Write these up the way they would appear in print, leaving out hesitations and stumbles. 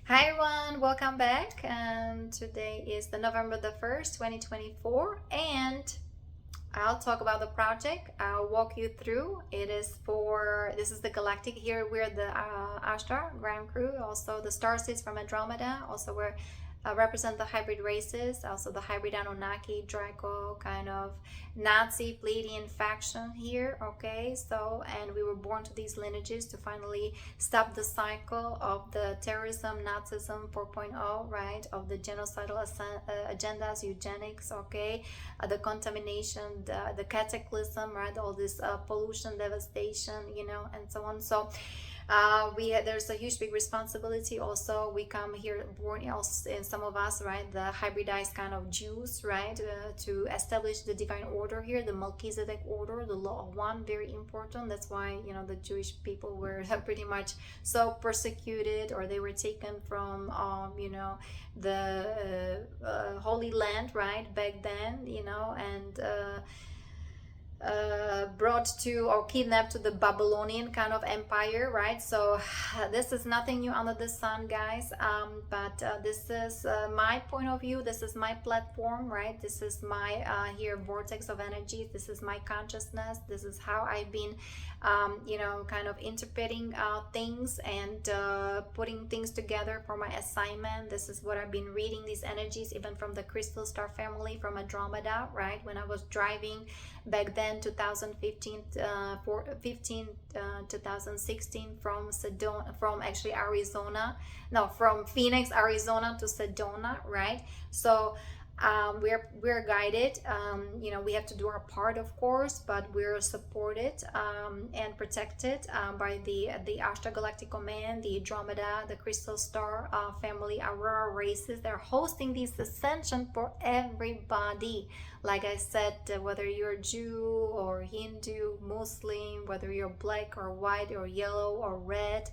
Hi everyone, welcome back. And today is the November the 1st, 2024, and I'll talk about the project. I'll walk you through. This is the Galactic. Here we're the Ashtar ground crew, also the star seeds from Andromeda. Also we're represent the hybrid races, also the hybrid Anunnaki, Draco, kind of Nazi, Pleiadian faction here. Okay, so and we were born to these lineages to finally stop the cycle of the terrorism, Nazism 4.0, right? Of the genocidal agendas, eugenics, okay, the contamination, the cataclysm, right? All this pollution, devastation, and so on. So there's a huge big responsibility. Also we come here born also in some of us, right, the hybridized kind of Jews, right, to establish the divine order here, the Melchizedek order, the law of one, very important. That's why the Jewish people were pretty much so persecuted, or they were taken from the Holy Land, right, back then, and brought to or kidnapped to the Babylonian kind of empire, right? So this is nothing new under the sun, guys, but this is my point of view. This is my platform, right? This is my here vortex of energy. This is my consciousness. This is how I've been kind of interpreting things and putting things together for my assignment. This is what I've been reading, these energies, even from the crystal star family, from Andromeda, right? When I was driving back then, 2015 2016, from from Phoenix, Arizona to Sedona, right? So we're guided. We have to do our part, of course, but we're supported and protected by the Ashtar Galactic Command, the Andromeda, the Crystal Star family, Aurora races. They're hosting this Ascension for everybody. Like I said, whether you're Jew or Hindu, Muslim, whether you're black or white or yellow or red,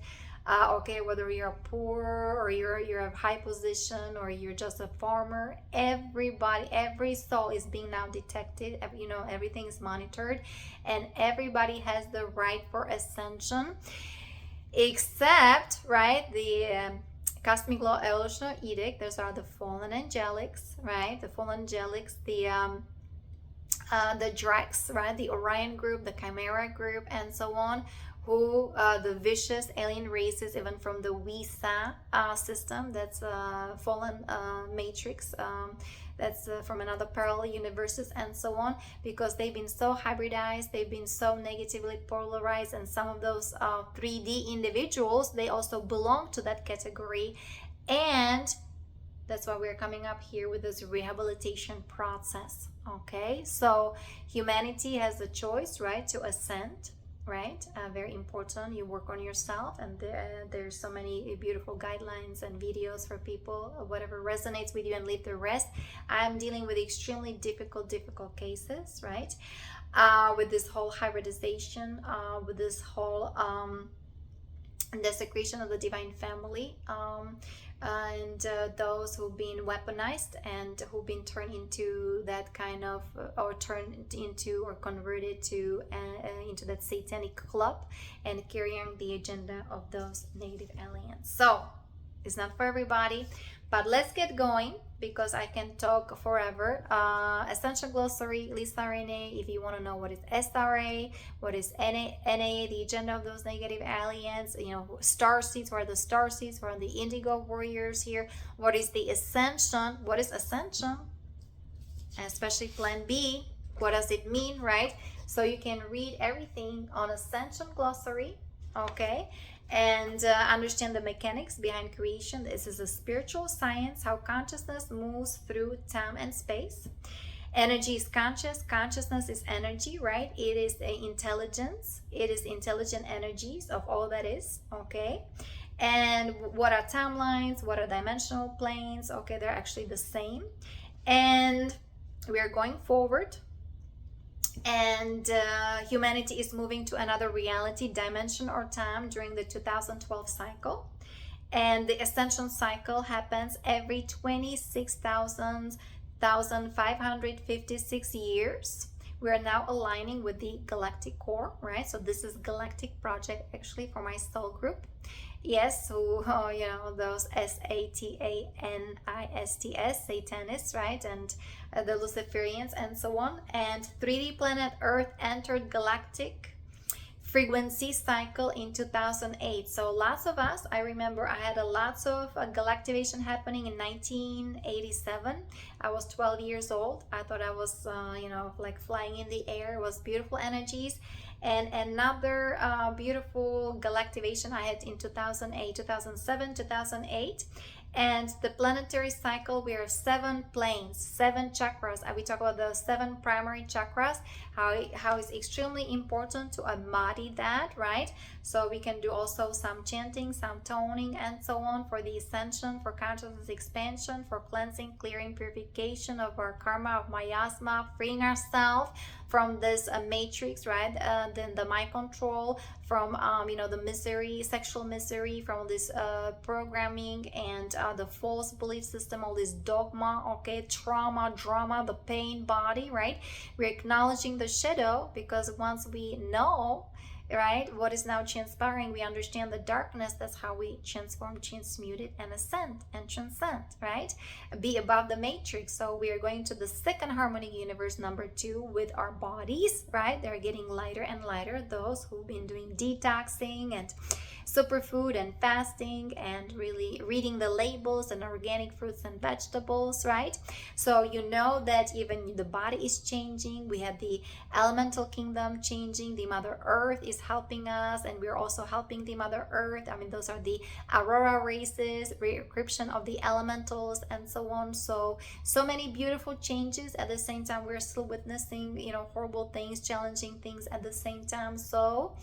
okay, whether you're poor or you're a high position or you're just a farmer, everybody, every soul is being now detected. Everything is monitored, and everybody has the right for ascension, except, right, the Cosmic Law Evolutionary Edict. Those are the fallen angelics, right? The fallen angelics, the Drax, right? The Orion group, the Chimera group, and so on, who the vicious alien races, even from the Wisa system, that's fallen matrix, that's from another parallel universes, and so on, because they've been so hybridized, they've been so negatively polarized, and some of those 3D individuals, they also belong to that category. And that's why we're coming up here with this rehabilitation process. Okay, so humanity has a choice, right, to ascend, right? Very important. You work on yourself, and there's so many beautiful guidelines and videos for people, whatever resonates with you, and leave the rest. I'm dealing with extremely difficult cases, right? With this whole hybridization, with this whole desecration of the divine family, and those who've been weaponized and who've been turned into that kind of, or turned into or converted to into that satanic club, and carrying the agenda of those native aliens. So it's not for everybody, but let's get going, because I can talk forever. Ascension Glossary, Lisa Renee, if you want to know what is SRA, what is NA, the agenda of those negative aliens, star seeds, what are the star seeds, what are the indigo warriors here, what is the Ascension, what is Ascension, especially Plan B, what does it mean, right? So you can read everything on Ascension Glossary, okay, and understand the mechanics behind creation. This is a spiritual science, how consciousness moves through time and space. Energy is conscious, consciousness is energy, right? It is intelligence, it is intelligent energies of all that is, okay? And what are timelines, what are dimensional planes? Okay, they're actually the same, and we are going forward, and humanity is moving to another reality, dimension, or time during the 2012 cycle. And the ascension cycle happens every 26,556 years. We are now aligning with the galactic core, right? So this is galactic project actually for my soul group. Yes, who, those Satanists, Satanists, right? And the Luciferians and so on. And 3D planet Earth entered galactic frequency cycle in 2008. So lots of us, I remember I had a lots of galactivation happening in 1987. I was 12 years old. I thought I was like flying in the air. It was beautiful energies. And another beautiful galactivation I had in 2008, 2007, 2008. And the planetary cycle, we are 7 planes, 7 chakras. We talk about the 7 primary chakras, how it's extremely important to embody that, right? So we can do also some chanting, some toning, and so on for the ascension, for consciousness expansion, for cleansing, clearing, purification of our karma, of miasma, freeing ourselves from this matrix, right? Then the mind control, from the misery, sexual misery, from this programming and the false belief system, all this dogma, okay, trauma, drama, the pain body, right? We're acknowledging the shadow, because once we know, right, what is now transpiring, we understand the darkness. That's how we transform, transmute it, and ascend and transcend, right? Be above the matrix. So we are going to the second harmonic universe, number 2, with our bodies, right? They're getting lighter and lighter. Those who've been doing detoxing and superfood and fasting and really reading the labels and organic fruits and vegetables, right? So you know that even the body is changing. We have the elemental kingdom changing. The Mother Earth is helping us, and we're also helping the Mother Earth. I mean, those are the aurora races, re-encryption of the elementals, and so on. So many beautiful changes. At the same time, we're still witnessing, horrible things, challenging things at the same time. So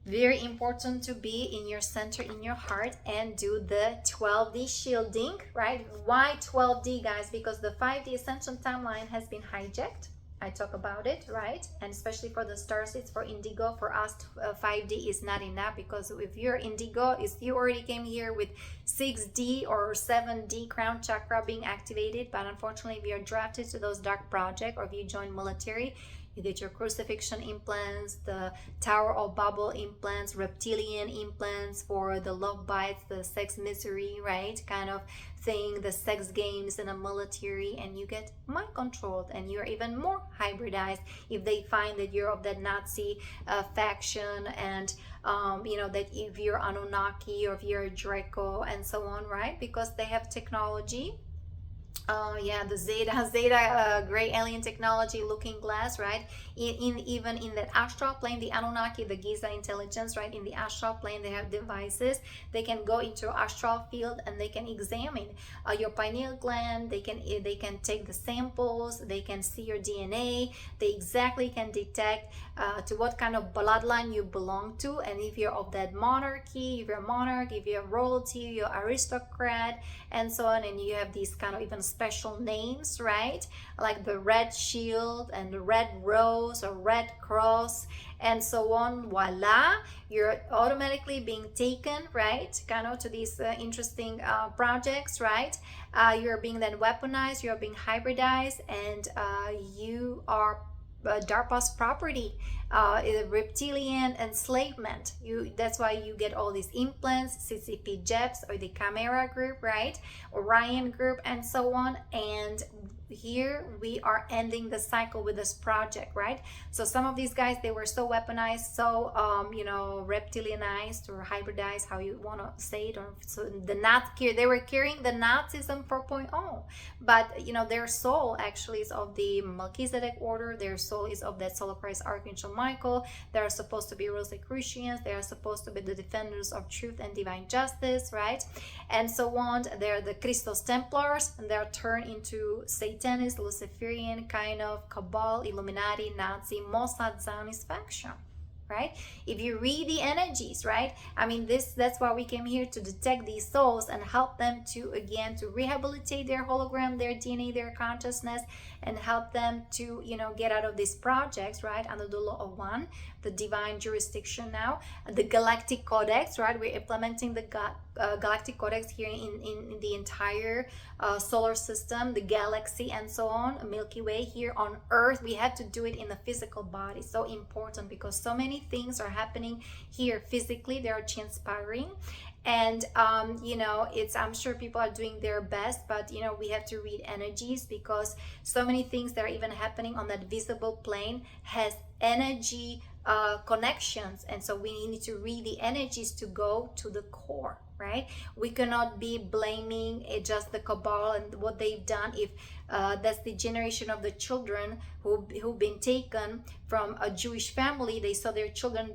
very important to be in your center, in your heart, and do the 12D shielding, right? Why 12D, guys? Because the 5D Ascension timeline has been hijacked. I talk about it, right? And especially for the star seeds, for indigo, for us, 5D is not enough, because if you're indigo, if you already came here with 6D or 7D crown chakra being activated, but unfortunately, if you're drafted to those dark projects, or if you join military, you get your crucifixion implants, the Tower of Babel implants, reptilian implants for the love bites, the sex misery, right? Kind of thing, the sex games in a military, and you get mind controlled, and you're even more hybridized if they find that you're of that Nazi faction, and that if you're Anunnaki or if you're Draco and so on, right? Because they have technology. The Zeta gray alien technology looking glass, right? Even in that astral plane, the Anunnaki, the Giza intelligence, right? In the astral plane, they have devices. They can go into astral field and they can examine your pineal gland. They can take the samples. They can see your DNA. They exactly can detect to what kind of bloodline you belong to, and if you're of that monarchy, if you're a monarch, if you're royalty, you're aristocrat, and so on. And you have these kind of even special names, right? Like the red shield and the red rose or red cross and so on. Voila, you're automatically being taken, right, kind of to these interesting projects, right? You're being then weaponized, you're being hybridized, and you are DARPA's property, reptilian enslavement. That's why you get all these implants, CCP Jeps, or the Chimera group, right? Orion group, and so on. And here we are ending the cycle with this project, right? So some of these guys, they were so weaponized, so reptilianized or hybridized, how you want to say it, or so they were carrying the Nazism 4.0, but their soul actually is of the Melchizedek order. Their soul is of that Solar Christ Archangel Michael. They are supposed to be Rosicrucians. They are supposed to be the defenders of truth and divine justice, right? And so on. They're the Christos Templars, and they're turned into Satanist, Luciferian kind of Cabal, Illuminati, Nazi, Mossad, Zionist faction, right? If you read the energies, right? I mean, that's why we came here, to detect these souls and help them to rehabilitate their hologram, their DNA, their consciousness, and help them to get out of these projects, right, under the law of one. the divine jurisdiction now. The Galactic Codex, right? We're implementing the Galactic Codex here in the entire solar system, the galaxy, and so on. Milky Way here on Earth. We have to do it in the physical body. So important, because so many things are happening here physically. They are transpiring. And you know, it's, I'm sure people are doing their best, but you know, we have to read energies, because so many things that are even happening on that visible plane has energy connections, and so we need to read the energies to go to the core, right? We cannot be blaming just the cabal and what they've done if that's the generation of the children who've been taken from a Jewish family. They saw their children,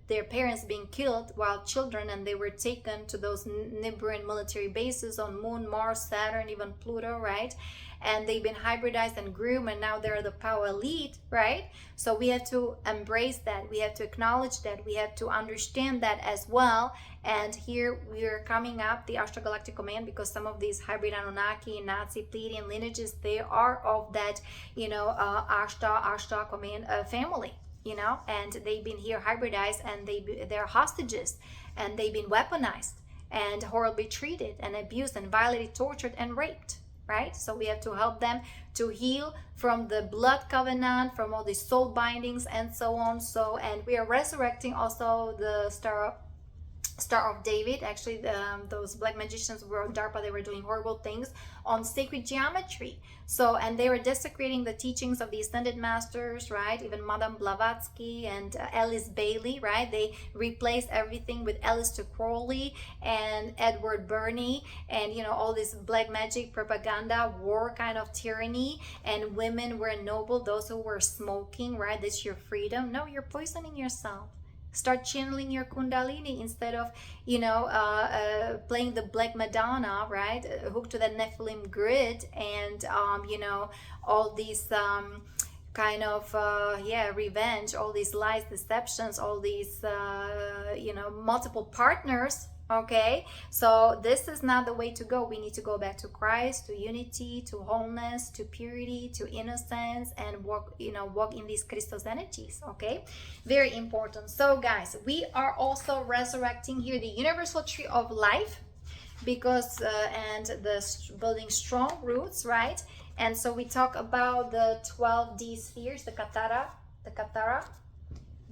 their parents being killed while children, and they were taken to those neighboring military bases on Moon, Mars, Saturn, even Pluto, right? And they've been hybridized and groomed, and now they're the power elite, right? So we have to embrace that. We have to acknowledge that. We have to understand that as well. And here we are coming up the Ashtar Galactic Command, because some of these hybrid Anunnaki, Nazi, Pleiadian lineages, they are of that, you know, Ashtar Command family, you know, and they've been here hybridized, and they're hostages, and they've been weaponized and horribly treated and abused and violated, tortured, and raped. Right? So we have to help them to heal from the blood covenant, from all these soul bindings and so on. So, and we are resurrecting also the Star of David. Actually, those black magicians were DARPA. They were doing horrible things on sacred geometry. So, and they were desecrating the teachings of the Ascended Masters, right? Even Madame Blavatsky and Alice Bailey, right? They replaced everything with Aleister Crowley and Edward Burney, and you know, all this black magic propaganda, war kind of tyranny, and women were noble, those who were smoking, right? That's your freedom. No, you're poisoning yourself. Start channeling your kundalini instead of, you know, playing the Black Madonna, right? Hooked to that Nephilim grid, and you know, all these kind of revenge, all these lies, deceptions, all these you know, multiple partners. Okay, so this is not the way to go. We need to go back to Christ, to unity, to wholeness, to purity, to innocence, and walk, you know, walk in these Christos energies. Okay, very important. So guys, we are also resurrecting here the universal tree of life, because and the building strong roots, right? And so we talk about the 12D spheres, the Katara.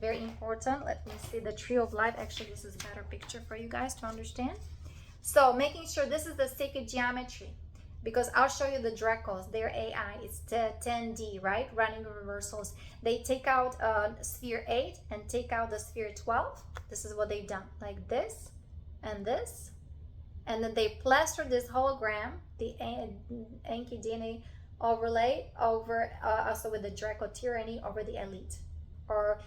Very important. Let me see the tree of life. Actually, this is a better picture for you guys to understand. So making sure this is the sacred geometry, because I'll show you the Dracos, their AI. It's 10D, right? Running reversals. They take out sphere 8 and take out the sphere 12. This is what they've done, like this and this. And then they plaster this hologram, the Enki DNA overlay, over also with the Draco tyranny over the elite, or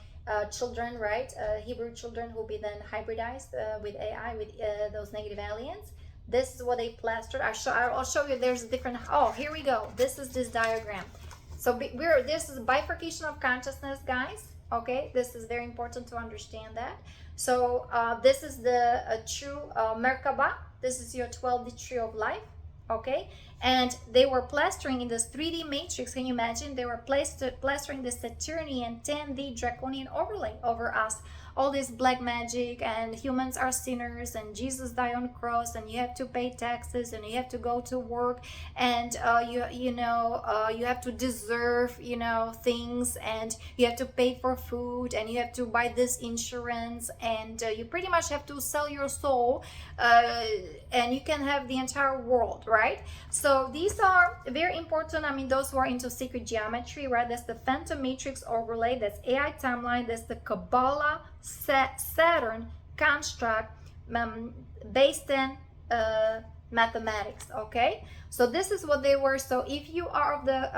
children, right? Hebrew children who will be then hybridized with AI, with those negative aliens. This is what they plastered. I'll show you. There's a different. Oh, here we go. This is this diagram. So this is bifurcation of consciousness, guys. Okay, this is very important to understand that. So this is the true Merkaba. This is your 12D tree of life. Okay, and they were plastering in this 3D matrix. Can you imagine? They were plastering this Saturnian 10D draconian overlay over us. All this black magic, and humans are sinners, and Jesus died on the cross, and you have to pay taxes, and you have to go to work, and you have to deserve, you know, things, and you have to pay for food, and you have to buy this insurance, and you pretty much have to sell your soul, and you can have the entire world, right? So these are very important. I mean, those who are into sacred geometry, right? That's the Phantom Matrix overlay. That's AI timeline. That's the Kabbalah Saturn construct based in mathematics. Okay, so this is what they were. So if you are of the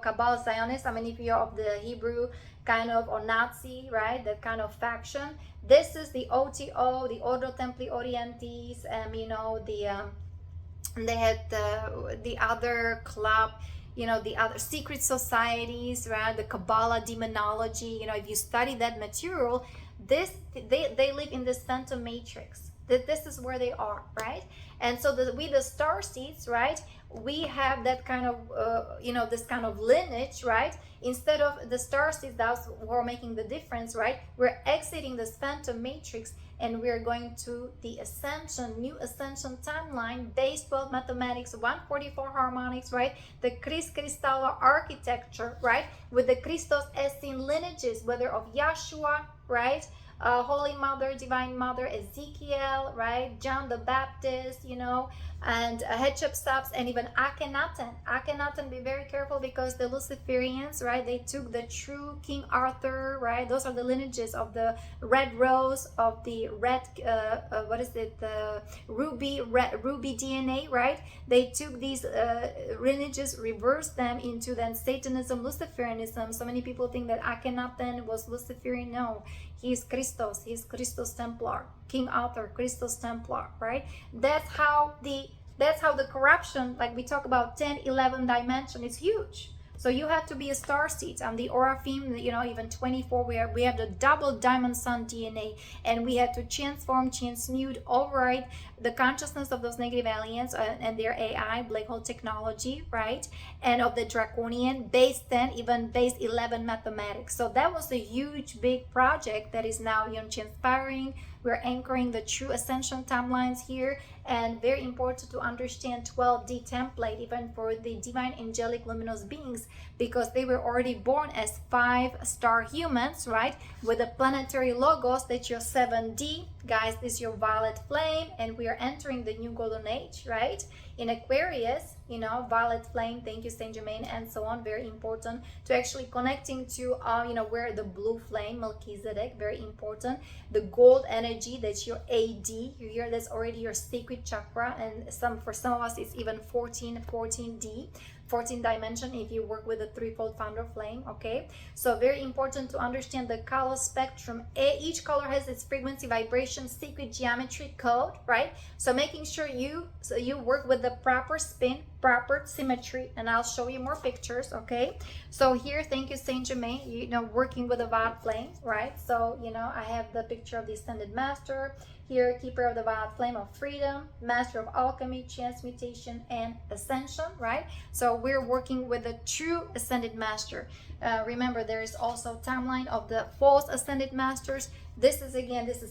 Kabbalah Zionist, I mean, if you're of the Hebrew kind of, or Nazi, right, that kind of faction, this is the OTO, the Ordo Templi Orientis, you know, they had the other club, you know, the other secret societies, right? The Kabbalah demonology. You know, if you study that material, they live in this Phantom Matrix. This is where they are, right? And so with the star seeds, right, we have that kind of this kind of lineage, right? Instead of the star seeds, that's what are making the difference, right? We're exiting this phantom matrix, and we're going to the ascension, new ascension timeline, base 12 mathematics, 144 harmonics, right? The Crystallar architecture, right? With the Christos Essene lineages, whether of Yeshua, right? Holy Mother, Divine Mother, Ezekiel, right? John the Baptist, and Hatshepsut, and even Akhenaten. Akhenaten, be very careful, because the Luciferians, right? They took the true King Arthur, right? Those are the lineages of the red rose, of the red, the ruby DNA, right? They took these lineages, reversed them into then Satanism, Luciferianism. So many people think that Akhenaten was Luciferian. No, he's Christos. He's Christos Templar. King Arthur, Christos Templar, right? That's how the corruption, like we talk about 10, 11 dimension, is huge. So you have to be a star seed. The Oraphim, even 24, we have the double diamond sun DNA, and we have to transmute, override the consciousness of those negative aliens and their AI, black hole technology, right? And of the draconian, base 10, even base 11 mathematics. So that was a huge, big project that is now transpiring. We're anchoring the true ascension timelines here, and very important to understand 12D template, even for the divine angelic luminous beings, because they were already born as 5-star humans, right? With the planetary logos, that's your 7D. Guys, this is your violet flame, and we are entering the new golden age, right? In Aquarius, violet flame, thank you, Saint Germain, and so on. Very important to actually connecting to, where the blue flame, Melchizedek, very important. The gold energy, that's your AD. You hear that's already your sacred chakra, and for some of us, it's even 14D. 14 dimension if you work with the threefold founder flame. Okay, so very important to understand the color spectrum. Each color has its frequency, vibration, secret geometry code, right? So making sure you work with the proper spin, proper symmetry, and I'll show you more pictures. Okay, so here, thank you, Saint Germain, working with a violet flame, right? So I have the picture of the ascended master here, keeper of the violet flame of freedom, master of alchemy, transmutation, and ascension, right? So we're working with the true ascended master. Remember, there is also timeline of the false ascended masters. This is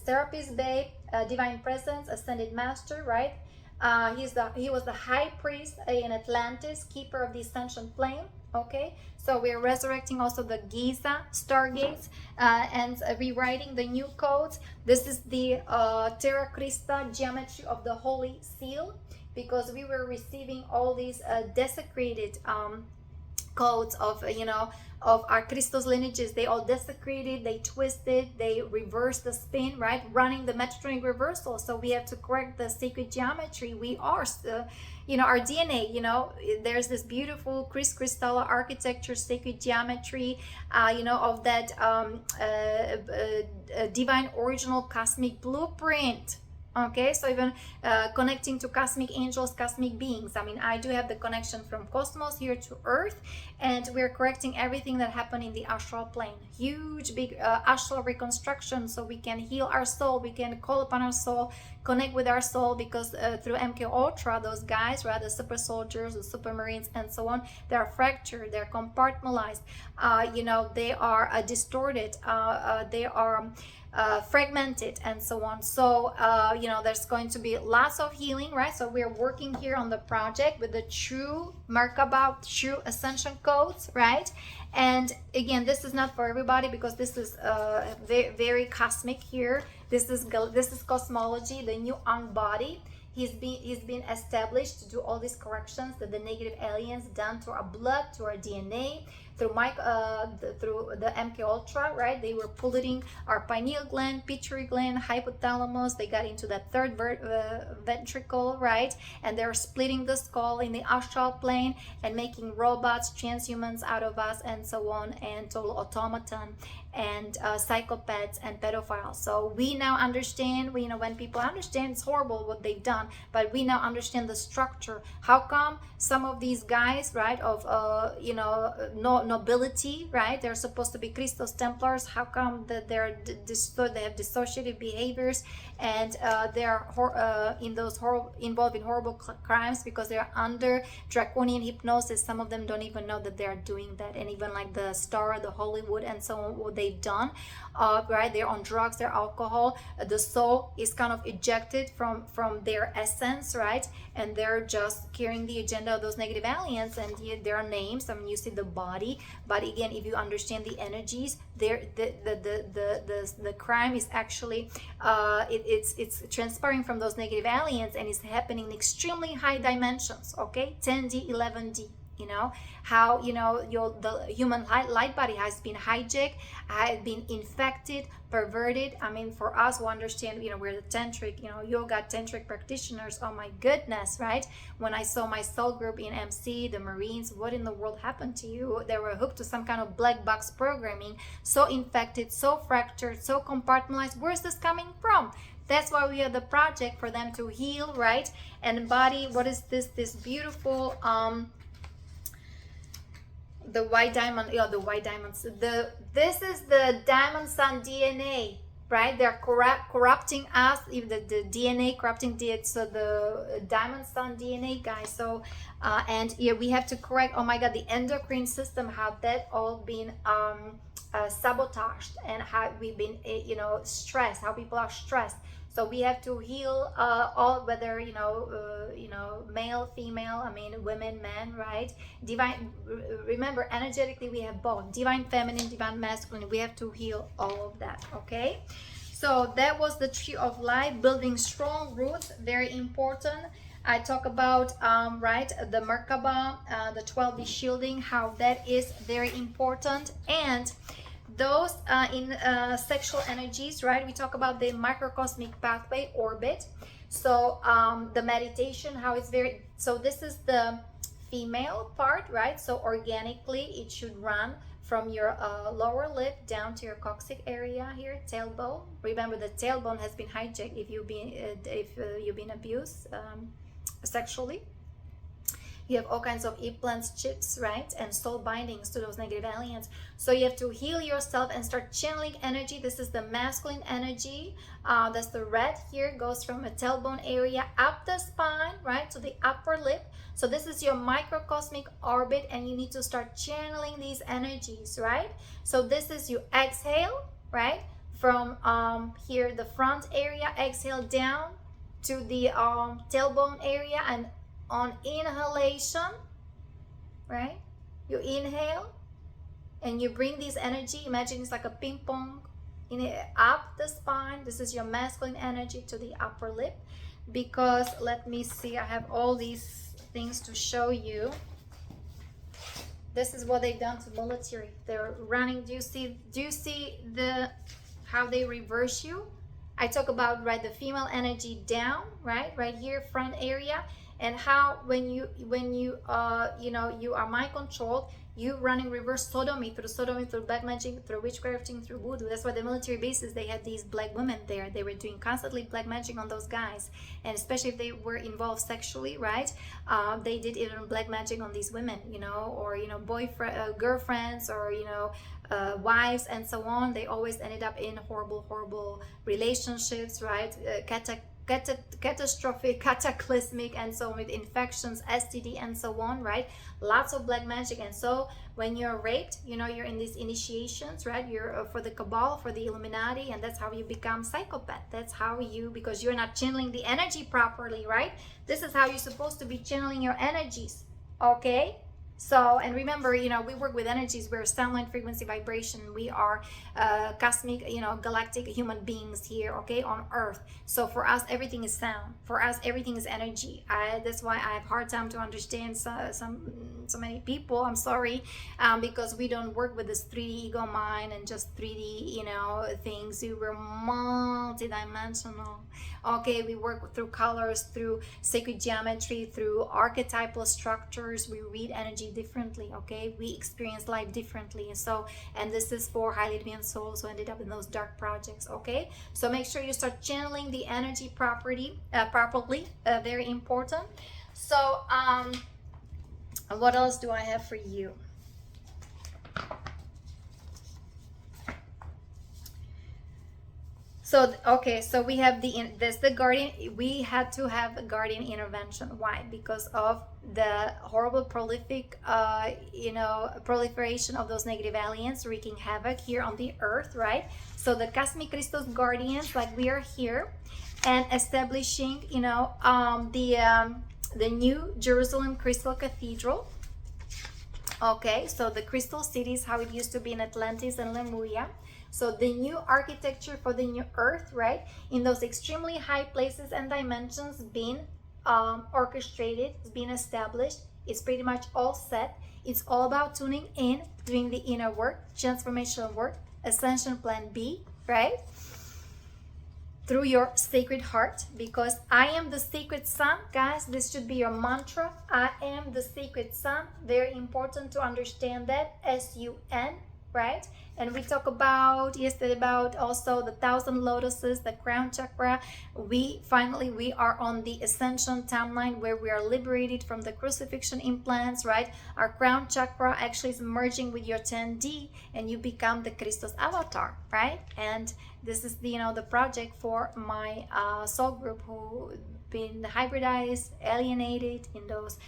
Serapis Bey, divine presence, ascended master, right? He was the high priest in Atlantis, keeper of the ascension flame. Okay, so we're resurrecting also the Giza stargates and rewriting the new codes. This is the Terra Christa geometry of the Holy Seal, because we were receiving all these desecrated codes of our Christos lineages. They all desecrated, they twisted, they reversed the spin, right? Running the Metatron reversal. So we have to correct the sacred geometry. We are our DNA, there's this beautiful crystallar architecture, sacred geometry, of that divine original cosmic blueprint. Okay, so even connecting to cosmic angels, cosmic beings. I do have the connection from cosmos here to earth, and we're correcting everything that happened in the astral plane. Huge, big astral reconstruction, so we can heal our soul, we can call upon our soul, connect with our soul, because through MK Ultra, those guys, right, the super soldiers, the super marines, and so on, they are fractured, they're compartmentalized, they are distorted, they are fragmented, and so on. So there's going to be lots of healing, right? So we're working here on the project with the true Merkaba, true ascension codes, right? And again, this is not for everybody, because this is very, very cosmic here. This is cosmology, the new Ang body. He's been established to do all these corrections that the negative aliens done to our blood, to our DNA, through the MK Ultra, right? They were polluting our pineal gland, pituitary gland, hypothalamus. They got into that third ventricle, right? And they're splitting the skull in the astral plane and making robots, transhumans out of us, and so on, and total automaton, and psychopaths and pedophiles. So we now understand, when people understand, it's horrible what they've done, but we now understand the structure. How come some of these guys, right, of nobility, right? They're supposed to be Christos Templars. How come that they have dissociative behaviors, and they're in those involved in horrible crimes because they're under draconian hypnosis. Some of them don't even know that they're doing that. And even like the star, the Hollywood and so on, what they've done, right? They're on drugs, they're alcohol. The soul is kind of ejected from their essence, right? And they're just carrying the agenda of those negative aliens, and there are names. I mean, you see the body, but again, if you understand the energies, there the crime is actually it's transpiring from those negative aliens, and it's happening in extremely high dimensions. Okay, 10D, 11D. You know how, you know, the human light body has been hijacked, has been infected, perverted. I mean, for us who understand, you know, we're the tantric, you know, yoga tantric practitioners. Oh my goodness, right? When I saw my soul group in MC, the Marines, what in the world happened to you? They were hooked to some kind of black box programming, so infected, so fractured, so compartmentalized. Where's this coming from? That's why we have the project for them to heal, right? And embody, what is this beautiful the white diamond, the white diamonds. This is the diamond sun DNA, right? They're corrupting us, if the DNA corrupting it. So the diamond sun DNA, guys. So and yeah, we have to correct. Oh my God, the endocrine system, how that all been sabotaged, and how we've been you know, stressed. How people are stressed. So we have to heal all, whether you know, male, female, I mean, women, men, right? Divine. Remember, energetically we have both divine feminine, divine masculine. We have to heal all of that. Okay. So that was the tree of life, building strong roots, very important. I talk about right, the Merkaba, the 12D shielding, how that is very important. And those in sexual energies, right? We talk about the microcosmic pathway orbit. So the meditation, how it's very, so this is the female part, right? So organically it should run from your lower lip down to your coccyx area here, tailbone. Remember, the tailbone has been hijacked if you've been abused sexually. You have all kinds of implants, chips, right? And soul bindings to those negative aliens. So you have to heal yourself and start channeling energy. This is the masculine energy. That's the red here, goes from a tailbone area up the spine, right, to the upper lip. So this is your microcosmic orbit, and you need to start channeling these energies, right? So this is, you exhale, right, from here, the front area, exhale down to the tailbone area, and on inhalation, right, you inhale and you bring this energy. Imagine it's like a ping pong in it, up the spine. This is your masculine energy to the upper lip. Because let me see, I have all these things to show you. This is what they've done to military. They're running. Do you see the how they reverse you? I talk about, right, the female energy down, right here, front area. And how when you you know, you are mind controlled, you running reverse sodomy, through black magic, through witchcrafting, through voodoo. That's why the military bases, they had these black women there. They were doing constantly black magic on those guys, and especially if they were involved sexually, right? They did even black magic on these women, you know, or you know, girlfriends, or you know, wives and so on. They always ended up in horrible relationships, right? Catastrophic, cataclysmic, and so on, with infections, STD, and so on, right? Lots of black magic. And so when you're raped, you know, you're in these initiations, right? You're for the cabal, for the Illuminati, and that's how you become psychopath. That's how you, because you're not channeling the energy properly, right? This is how you're supposed to be channeling your energies. Okay. So, and remember, you know, we work with energies. We're sound, line, frequency, vibration. We are cosmic, you know, galactic human beings here, okay, on Earth. So for us, everything is sound. For us, everything is energy. That's why I have a hard time to understand so many people. I'm sorry, because we don't work with this 3D ego mind and just 3D, you know, things. We were multidimensional. Okay, we work through colors, through sacred geometry, through archetypal structures. We read energy differently. Okay, we experience life differently. So, and this is for highly advanced souls who ended up in those dark projects. Okay, so make sure you start channeling the energy properly. Very important. So what else do I have for you? So okay, so we have the guardian. We had to have a guardian intervention. Why? Because of the horrible prolific, proliferation of those negative aliens wreaking havoc here on the earth, right? So the Cosmic Crystals guardians, like we are here, and establishing, the New Jerusalem Crystal Cathedral. Okay, so the crystal cities, how it used to be in Atlantis and Lemuria. So the new architecture for the new earth, right? In those extremely high places and dimensions being orchestrated, it's being established. It's pretty much all set. It's all about tuning in, doing the inner work, transformational work, Ascension Plan B, right? Through your sacred heart, because I am the sacred sun, guys. This should be your mantra. I am the sacred sun. Very important to understand that. S-U-N, right? And we talked about yesterday about also the 1,000 lotuses, the crown chakra. We are on the ascension timeline where we are liberated from the crucifixion implants, right? Our crown chakra actually is merging with your 10D, and you become the Christos avatar, right? And this is the project for my soul group who been hybridized, alienated in those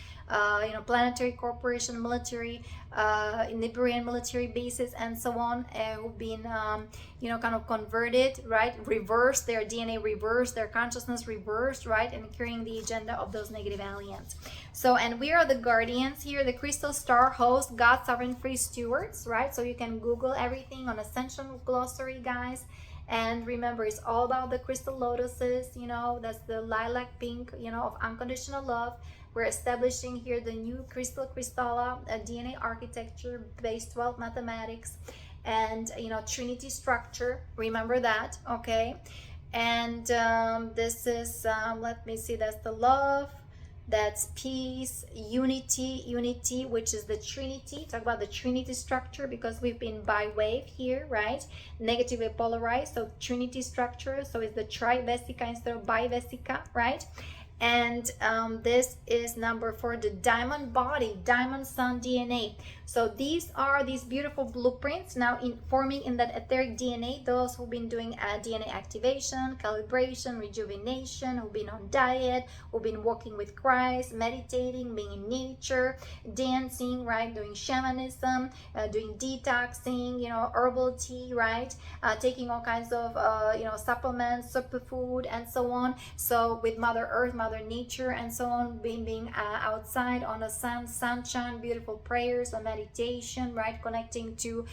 planetary corporation, military, Nibirian military bases, and so on, who've been kind of converted, right? Reversed their DNA, reversed their consciousness, reversed, right? And carrying the agenda of those negative aliens. So, and we are the guardians here, the crystal star host, God sovereign free stewards, right? So you can Google everything on Ascension glossary, guys. And remember, it's all about the crystal lotuses, that's the lilac pink, of unconditional love. We're establishing here the new crystal crystalla, DNA architecture based 12 mathematics, and Trinity structure. Remember that, okay? And this is let me see, that's the love, that's peace, unity, which is the Trinity. Talk about the Trinity structure, because we've been bi-wave here, right? Negatively polarized, so Trinity structure, so it's the trivesica instead of bivesica, right? And this is number 4, the diamond body, diamond sun DNA. So these are these beautiful blueprints now forming in that etheric DNA. Those who've been doing DNA activation, calibration, rejuvenation, who've been on diet, who've been walking with Christ, meditating, being in nature, dancing, right, doing shamanism, doing detoxing, herbal tea, right, taking all kinds of supplements, superfood, and so on. So with Mother Earth, Mother Nature, and so on, being outside on the sunshine, beautiful prayers and meditation, right, connecting to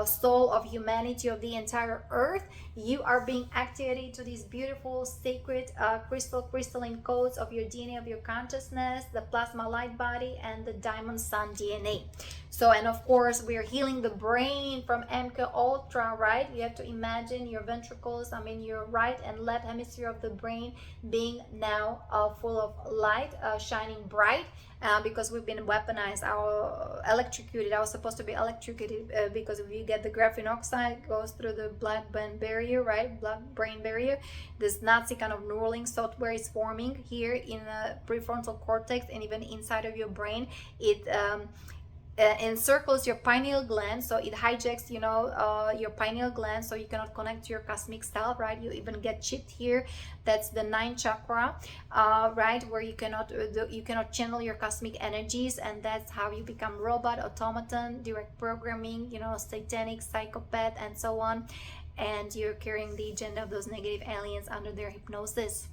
soul of humanity of the entire earth. You are being activated to these beautiful sacred crystalline codes of your DNA, of your consciousness, the plasma light body, and the diamond sun DNA. So, and of course, we are healing the brain from MK Ultra, right? You have to imagine your ventricles, your right and left hemisphere of the brain being now full of light, shining bright, because we've been weaponized, electrocuted. I was supposed to be electrocuted because if you get the graphene oxide, goes through the blood-brain barrier, right? Blood-brain barrier. This Nazi kind of Neuralink software is forming here in the prefrontal cortex and even inside of your brain. It encircles your pineal gland, so it hijacks your pineal gland, so you cannot connect to your cosmic self, right? You even get chipped here. That's the 9th chakra, right, where you cannot channel your cosmic energies, and that's how you become robot, automaton, direct programming, satanic, psychopath, and so on. And you're carrying the agenda of those negative aliens under their hypnosis.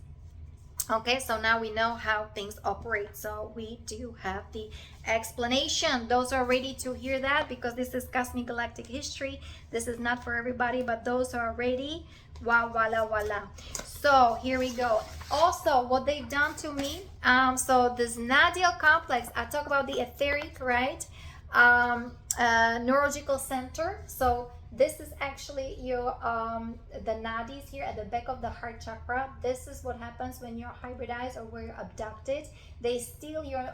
Okay, so now we know how things operate. So we do have the explanation. Those are ready to hear that, because this is Cosmic Galactic History. This is not for everybody, but those are ready. Wow, voila, voila. So here we go. Also, what they've done to me, so this Nadial complex, I talk about the etheric, right? Neurological center. So this is actually your the nadis here at the back of the heart chakra. This is what happens when you're hybridized or when you're abducted. They steal your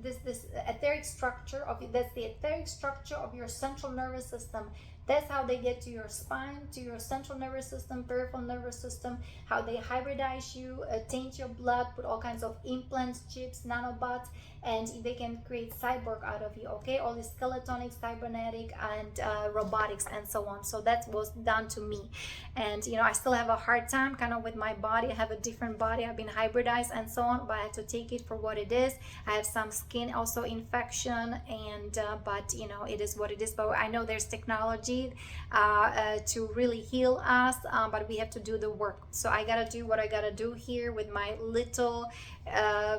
this etheric structure of, that's the etheric structure of your central nervous system. That's how they get to your spine, to your central nervous system, peripheral nervous system, how they hybridize you, taint your blood, put all kinds of implants, chips, nanobots, and they can create cyborg out of you, okay? All this skeletonic, cybernetic, and robotics, and so on. So that was done to me. And, you know, I still have a hard time kind of with my body. I have a different body. I've been hybridized and so on, but I have to take it for what it is. I have some skin also infection, and but, you know, it is what it is. But I know there's technology to really heal us, but we have to do the work. So I gotta do what I gotta do here with my little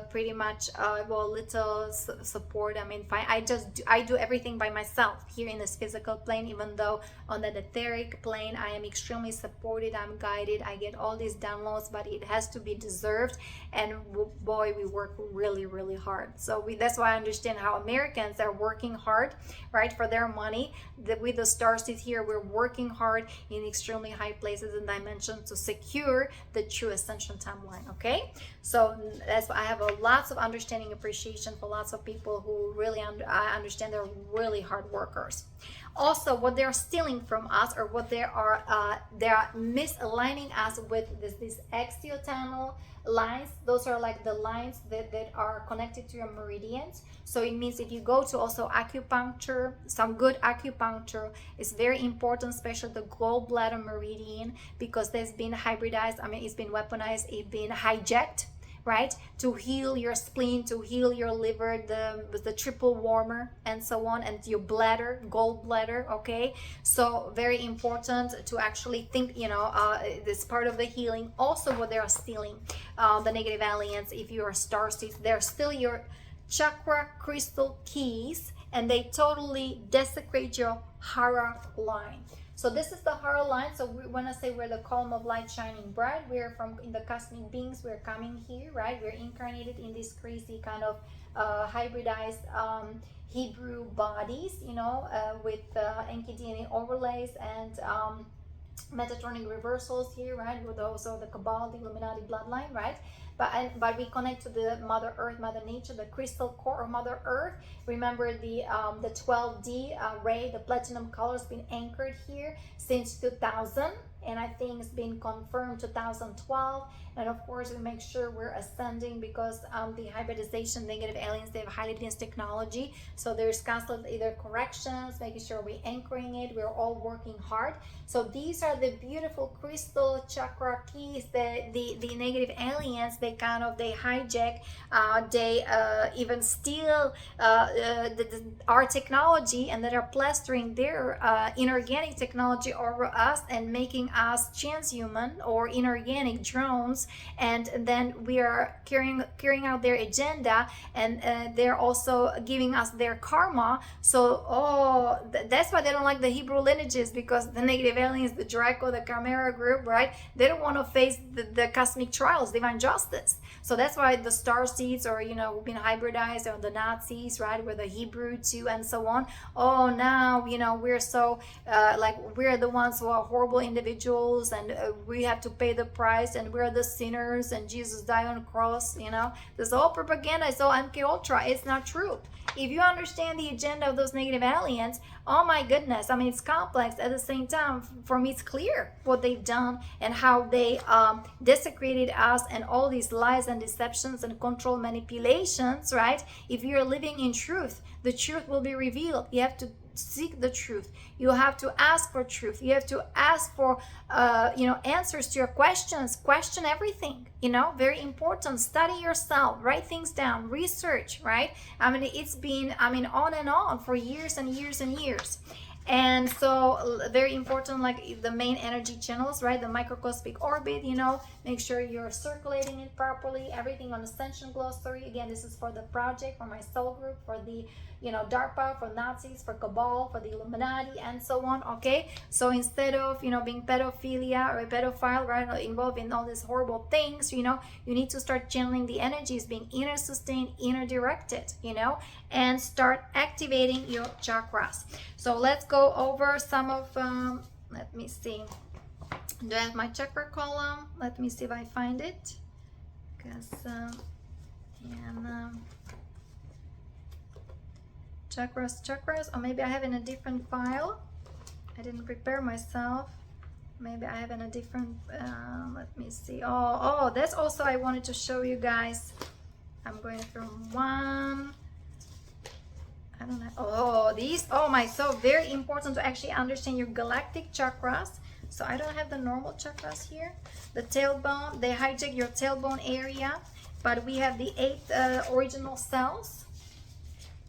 pretty much little support. I mean, I do everything by myself here in this physical plane, even though on the etheric plane I am extremely supported, I'm guided, I get all these downloads, but it has to be deserved. And boy, we work really, really hard. So that's why I understand how Americans are working hard, right, for their money. With the starseeds here, we're working hard in extremely high places and dimensions to secure the true ascension timeline. Okay, so that's why I have lots of understanding, appreciation for lots of people who really I understand they're really hard workers. Also, what they're stealing from us, or what they are misaligning us with, these axial tunnel lines. Those are like the lines that are connected to your meridians. So it means if you go to also acupuncture, some good acupuncture is very important, especially the gallbladder meridian, because there's been hybridized, I mean, it's been weaponized, it's been hijacked, right, to heal your spleen, to heal your liver, the triple warmer, and so on, and your bladder, gallbladder. Okay, so very important to actually think, you know, this part of the healing. Also, what they are stealing, the negative aliens, if you are starseeds, they're still your chakra crystal keys, and they totally desecrate your hara line. So this is the hara line. So when I say we're the column of light shining bright, we're from in the cosmic beings, we're coming here, right? We're incarnated in these crazy kind of hybridized Hebrew bodies, you know, with Enki DNA overlays and Metatronic reversals here, right? With also the Cabal, the Illuminati bloodline, right? But we connect to the Mother Earth, Mother Nature, the crystal core of Mother Earth. Remember the 12D ray, the platinum color has been anchored here since 2000, and I think it's been confirmed 2012. And of course, we make sure we're ascending, because the hybridization, negative aliens, they have highly advanced technology. So there's constant either corrections, making sure we're anchoring it. We're all working hard. So these are the beautiful crystal chakra keys that the negative aliens, they hijack, they even steal our technology, and that are plastering their inorganic technology over us and making us transhuman or inorganic drones. And then we are carrying out their agenda, and they're also giving us their karma. So that's why they don't like the Hebrew lineages, because the negative aliens, the Draco, the Chimera group, right, they don't want to face the cosmic trials, divine justice. So that's why the starseeds, or, you know, who've been hybridized, or the Nazis, right, with the Hebrew too, and so on. Oh, now, you know, we're so we're the ones who are horrible individuals, and we have to pay the price, and we're the sinners, and Jesus died on the cross. You know, this all propaganda, it's all MK Ultra. It's not true. If you understand the agenda of those negative aliens, oh my goodness, I mean, it's complex. At the same time, for me, it's clear what they've done and how they desecrated us, and all these lies and deceptions and control manipulations, right? If you're living in truth, the truth will be revealed. You have to seek the truth. You have to ask for truth. You have to ask for answers to your questions. Question everything, you know, very important. Study yourself, write things down, research, right? I mean, it's been on and on for years and years and years. And so very important, like the main energy channels, right? The microcosmic orbit, you know, make sure you're circulating it properly. Everything on Ascension glossary. Again, this is for the project, for my soul group, for the, you know, DARPA, for Nazis, for Cabal, for the Illuminati, and so on. Okay, so instead of, you know, being pedophilia or a pedophile, right, involved in all these horrible things, you know, you need to start channeling the energies, being inner sustained, inner directed, you know, and start activating your chakras. So let's go over some of let me see, do I have my chakra column? Let me see if I find it, because chakras, or maybe I have in a different file. I didn't prepare myself. Maybe I have in a different, let me see. Oh, that's also I wanted to show you guys. I'm going from one. I don't know. Oh, these, oh my, so very important to actually understand your galactic chakras. So I don't have the normal chakras here. The tailbone, they hijack your tailbone area, but we have the 8 original cells.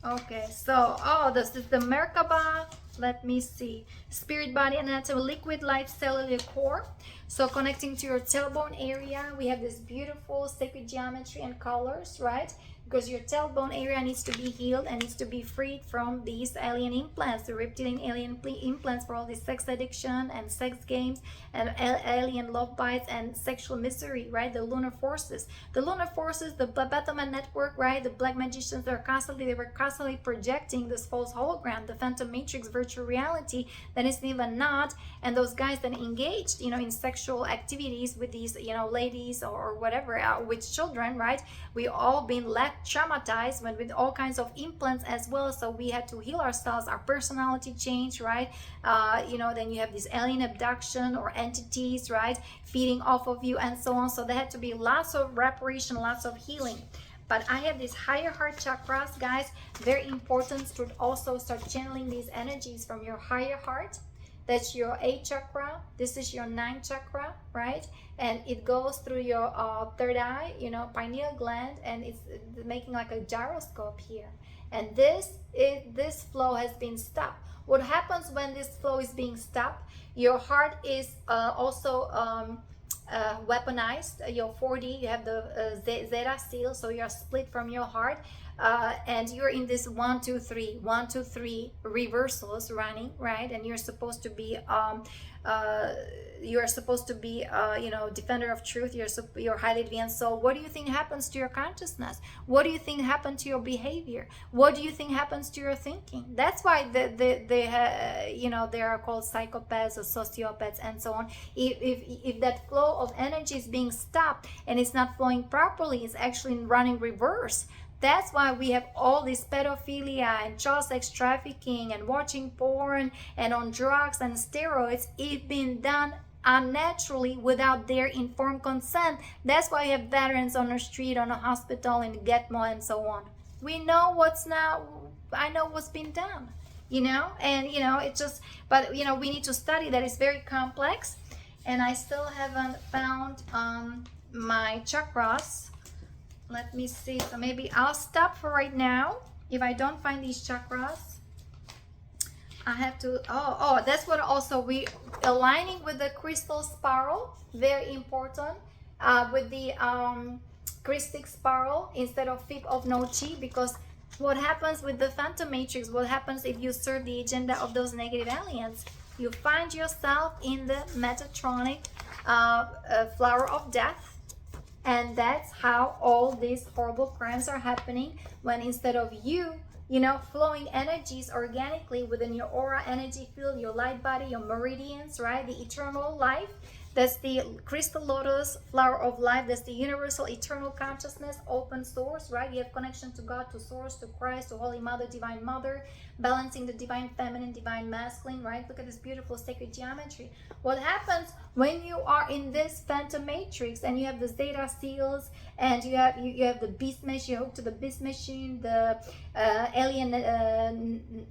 Okay, so, oh, this is the Merkaba. Let me see. Spirit, body, anatomy, liquid, light, cellular core. So connecting to your tailbone area, we have this beautiful sacred geometry and colors, right? Because your tailbone area needs to be healed and needs to be freed from these alien implants, the reptilian alien implants for all this sex addiction and sex games and alien love bites and sexual misery, right? The lunar forces. The lunar forces, the Baphomet network, right? The black magicians, they were constantly projecting this false hologram, the phantom matrix virtual reality that is even not. And those guys that engaged, you know, in sexual activities with these, you know, ladies or whatever, with children, right? We all been left traumatized with all kinds of implants as well, so we had to heal ourselves, our personality change, right? You know, then you have this alien abduction or entities, right, feeding off of you and so on. So there had to be lots of reparation, lots of healing. But I have these higher heart chakras, guys, very important to also start channeling these energies from your higher heart. That's your 8th chakra. This is your 9th chakra, right? And it goes through your third eye, you know, pineal gland, and it's making like a gyroscope here. And this flow has been stopped. What happens when this flow is being stopped? Your heart is also weaponized. Your 4D, you have the zeta seal, so you're split from your heart. And you're in this 1 2 3 1 2 3 reversals running, right? And you're supposed to be you know, defender of truth. You're highly advanced soul. What do you think happens to your consciousness? What do you think happened to your behavior? What do you think happens to your thinking? That's why you know, they are called psychopaths or sociopaths and so on. If that flow of energy is being stopped and it's not flowing properly, it's actually running reverse. That's why we have all this pedophilia and child sex trafficking and watching porn and on drugs and steroids. It's been done unnaturally without their informed consent. That's why you have veterans on the street, on a hospital, in Gitmo and so on. We know I know what's been done, you know, and you know, it's just, but you know, we need to study that. It's very complex, and I still haven't found my chakras. Let me see. So maybe I'll stop for right now. If I don't find these chakras, I have to, that's what also we aligning with the crystal spiral, very important, with the crystal spiral instead of Fib of Nochi, because what happens with the phantom matrix, what happens if you serve the agenda of those negative aliens? You find yourself in the Metatronic flower of death. And that's how all these horrible crimes are happening, when instead of you know, flowing energies organically within your aura energy field, your light body, your meridians, right? The eternal life. That's the crystal lotus, flower of life. That's the universal eternal consciousness, open source, right? You have connection to God, to source, to Christ, to Holy Mother, Divine Mother, balancing the divine feminine, divine masculine, right? Look at this beautiful sacred geometry. What happens when you are in this phantom matrix and you have the zeta seals and you have the beast machine, you hook to the beast machine, the alien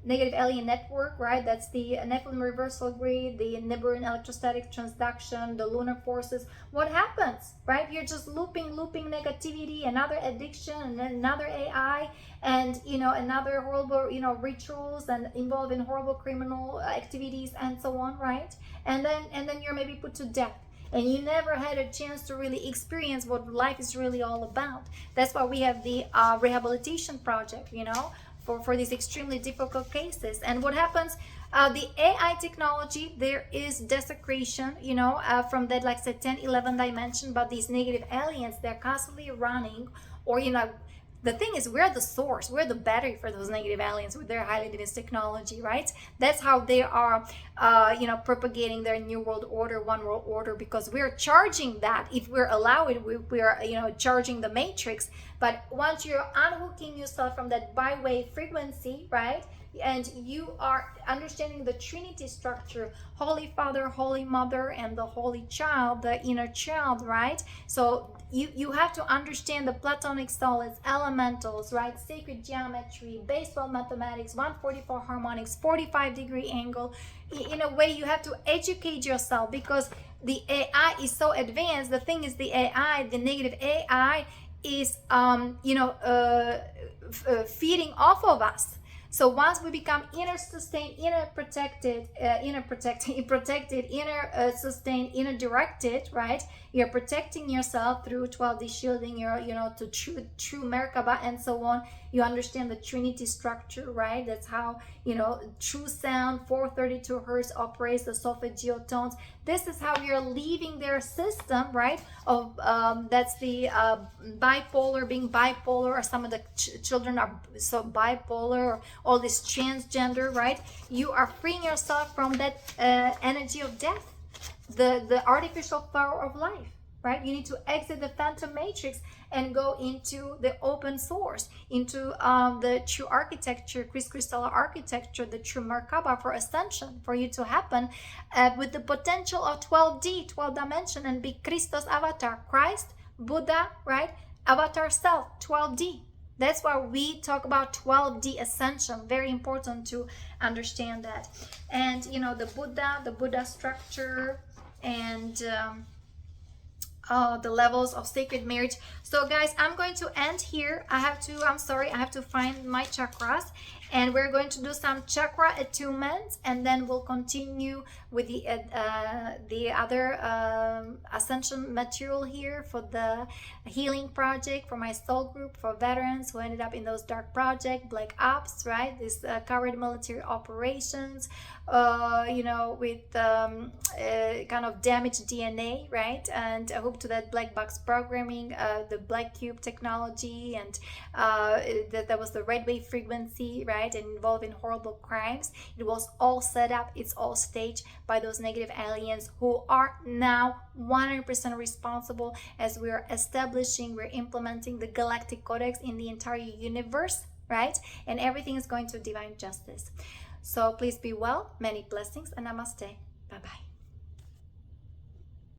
negative alien network, right? That's the Nephilim reversal grid, the Nibiruan electrostatic transduction, the lunar forces. What happens, right? You're just looping negativity, another addiction, and then another AI, and you know, another horrible, you know, rituals and involved in horrible criminal activities and so on, right? And then you're maybe put to death, and you never had a chance to really experience what life is really all about. That's why we have the rehabilitation project, you know, for these extremely difficult cases. And what happens, the AI technology, there is desecration, you know, from that, like, say, 10 11 dimension, but these negative aliens, they're constantly running, or you know, the thing is, we're the source, we're the battery for those negative aliens with their highly advanced technology, right? That's how they are, you know, propagating their new world order, one world order, because we're charging that. If we're allowed, we're you know, charging the matrix. But once you're unhooking yourself from that bi-wave frequency, right? and you are understanding the Trinity structure, Holy Father, Holy Mother, and the Holy Child, the inner child, right? So you have to understand the Platonic solids, elementals, right? Sacred geometry, baseball mathematics, 144 harmonics, 45-degree angle. In a way, you have to educate yourself, because the AI is so advanced. The thing is, the AI, the negative AI, is feeding off of us. So once we become inner sustained, inner protected, inner sustained, inner directed, right? You're protecting yourself through 12D shielding, to true Merkaba and so on. You understand the Trinity structure, right? That's how, true sound, 432 hertz operates the solfeggio tones. This is how we are leaving their system, right? Of that's the bipolar, being bipolar, or some of the children are so bipolar, or all this transgender, right? You are freeing yourself from that energy of death, the artificial power of life, right? You need to exit the phantom matrix and go into the open source, into the true architecture, crystalline architecture, the true Merkaba for ascension, for you to happen with the potential of 12D, 12 dimension, and be Christos avatar, Christ, Buddha, right? Avatar self, 12D. That's why we talk about 12D ascension. Very important to understand that. And the Buddha structure, and the levels of sacred marriage. So guys, I'm going to end here. I have to find my chakras, and we're going to do some chakra attunements, and then we'll continue with the other ascension material here for the healing project, for my soul group, for veterans who ended up in those dark project, black ops, right? This covert military operations, with kind of damaged DNA, right? And I hope to that black box programming, the black cube technology, and that was the red wave frequency, right? And involved in horrible crimes. It was all set up, it's all staged by those negative aliens, who are now 100% responsible, as we're implementing the Galactic Codex in the entire universe, right? And everything is going to divine justice. So please be well, many blessings, and namaste. Bye-bye.